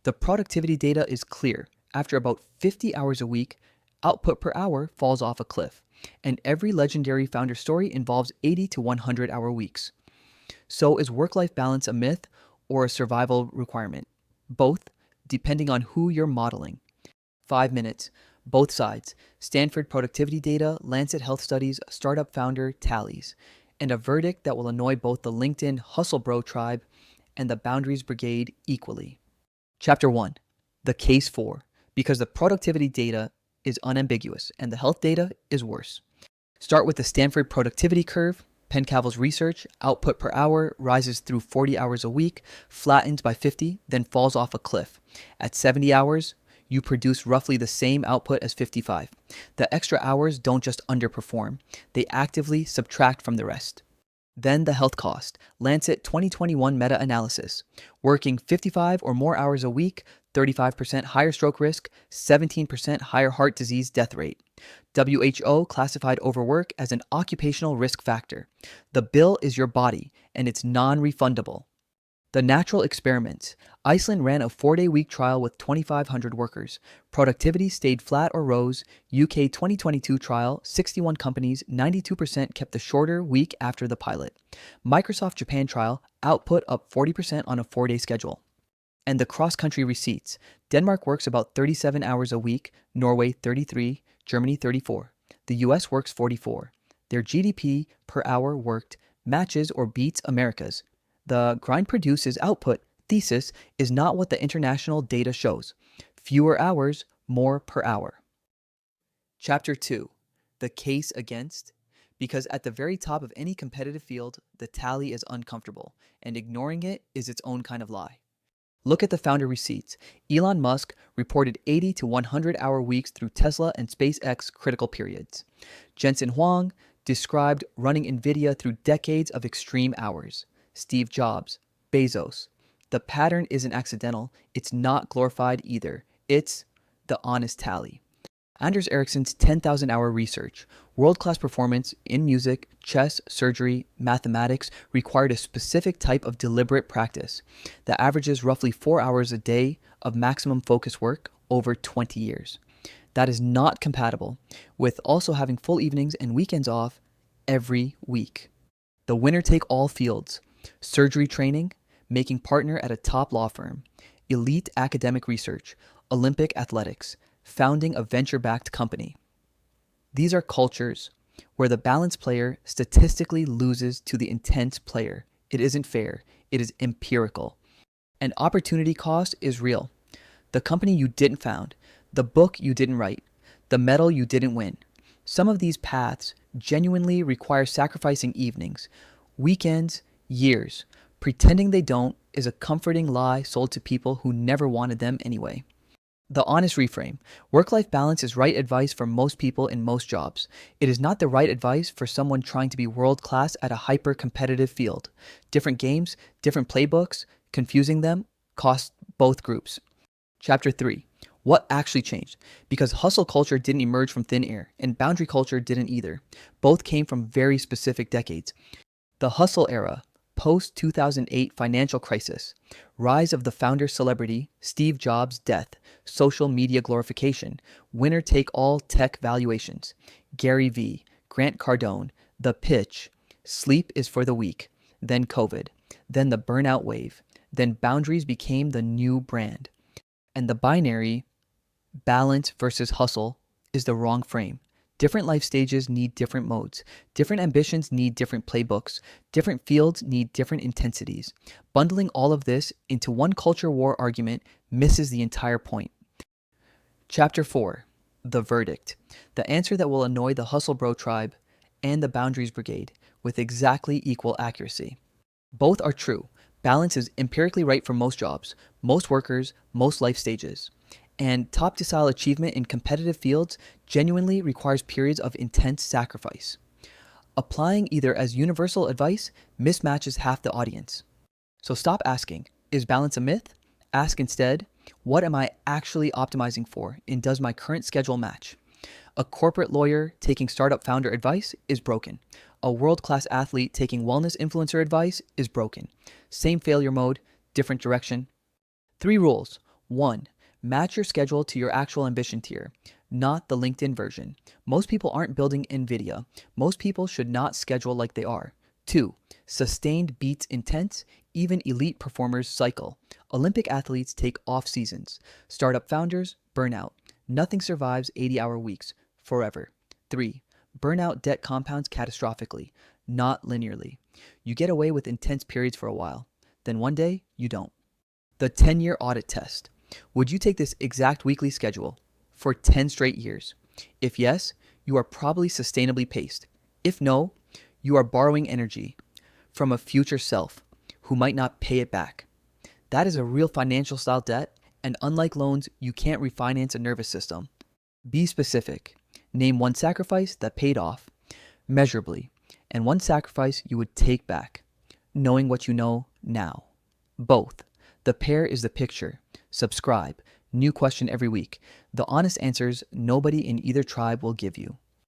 The productivity data is clear. After about 50 hours a week, output per hour falls off a cliff, and every legendary founder story involves 80 to 100 hour weeks. So is work-life balance a myth or a survival requirement? Both, depending on who you're modeling. 5 minutes, both sides, Stanford productivity data, Lancet health studies, startup founder tallies, and a verdict that will annoy both the LinkedIn hustle bro tribe and the boundaries brigade equally. Chapter 1, the case for, because the productivity data is unambiguous and the health data is worse. Start with the Stanford productivity curve. Pencavel's research, output per hour rises through 40 hours a week, flattens by 50, then falls off a cliff. At 70 hours, you produce roughly the same output as 55. The extra hours don't just underperform, they actively subtract from the rest. Then the health cost. Lancet 2021 meta-analysis. Working 55 or more hours a week, 35% higher stroke risk, 17% higher heart disease death rate. WHO classified overwork as an occupational risk factor. The bill is your body, and it's non-refundable. The natural experiments. Iceland ran a 4-day week trial with 2,500 workers. Productivity stayed flat or rose. UK 2022 trial, 61 companies, 92% kept the shorter week after the pilot. Microsoft Japan trial, output up 40% on a 4-day schedule. And the cross-country receipts. Denmark works about 37 hours a week, Norway 33, Germany 34. The US works 44. Their GDP per hour worked matches or beats America's. The grind produces output thesis is not what the international data shows. Fewer hours, more per hour. Chapter 2, the case against. Because at the very top of any competitive field, the tally is uncomfortable, and ignoring it is its own kind of lie. Look at the founder receipts. Elon Musk reported 80 to 100 hour weeks through Tesla and SpaceX critical periods. Jensen Huang described running NVIDIA through decades of extreme hours. Steve Jobs, Bezos. The pattern isn't accidental. It's not glorified either. It's the honest tally. Anders Ericsson's 10,000 hour research. World-class performance in music, chess, surgery, mathematics required a specific type of deliberate practice that averages roughly 4 hours a day of maximum focus work over 20 years. That is not compatible with also having full evenings and weekends off every week. The winner-take-all fields. Surgery training, making partner at a top law firm, elite academic research, Olympic athletics, founding a venture-backed company. These are cultures where the balanced player statistically loses to the intense player. It isn't fair. It is empirical. And opportunity cost is real. The company you didn't found, the book you didn't write, the medal you didn't win. Some of these paths genuinely require sacrificing evenings, weekends, years. Pretending they don't is a comforting lie sold to people who never wanted them anyway. The honest reframe. Work-life balance is right advice for most people in most jobs. It is not the right advice for someone trying to be world-class at a hyper-competitive field. Different games, different playbooks, confusing them costs both groups. Chapter 3. What actually changed? Because hustle culture didn't emerge from thin air, and boundary culture didn't either. Both came from very specific decades. The hustle era, post-2008 financial crisis, rise of the founder celebrity, Steve Jobs' death, social media glorification, winner-take-all tech valuations, Gary Vee, Grant Cardone, the pitch, sleep is for the weak, then COVID, then the burnout wave, then boundaries became the new brand. And the binary, balance versus hustle, is the wrong frame. Different life stages need different modes. Different ambitions need different playbooks. Different fields need different intensities. Bundling all of this into one culture war argument misses the entire point. Chapter 4. The verdict. The answer that will annoy the hustle bro tribe and the boundaries brigade with exactly equal accuracy. Both are true. Balance is empirically right for most jobs, most workers, most life stages. And top decile achievement in competitive fields genuinely requires periods of intense sacrifice. Applying either as universal advice mismatches half the audience. So stop asking, is balance a myth? Ask instead, what am I actually optimizing for, and does my current schedule match? A corporate lawyer taking startup founder advice is broken. A world-class athlete taking wellness influencer advice is broken. Same failure mode, different direction. 3 rules. 1. Match your schedule to your actual ambition tier, not the LinkedIn version. Most people aren't building NVIDIA. Most people should not schedule like they are. 2. Sustained beats intense. Even elite performers cycle. Olympic athletes take off seasons. Startup founders burn out. Nothing survives 80-hour weeks forever. 3. Burnout debt compounds catastrophically, not linearly. You get away with intense periods for a while. Then one day, you don't. The 10-year audit test. Would you take this exact weekly schedule for 10 straight years? If yes, you are probably sustainably paced. If no, you are borrowing energy from a future self who might not pay it back. That is a real financial style debt, and unlike loans, you can't refinance a nervous system. Be specific. Name one sacrifice that paid off measurably, and one sacrifice you would take back, knowing what you know now. Both. The pair is the picture. Subscribe. New question every week. The honest answers nobody in either tribe will give you.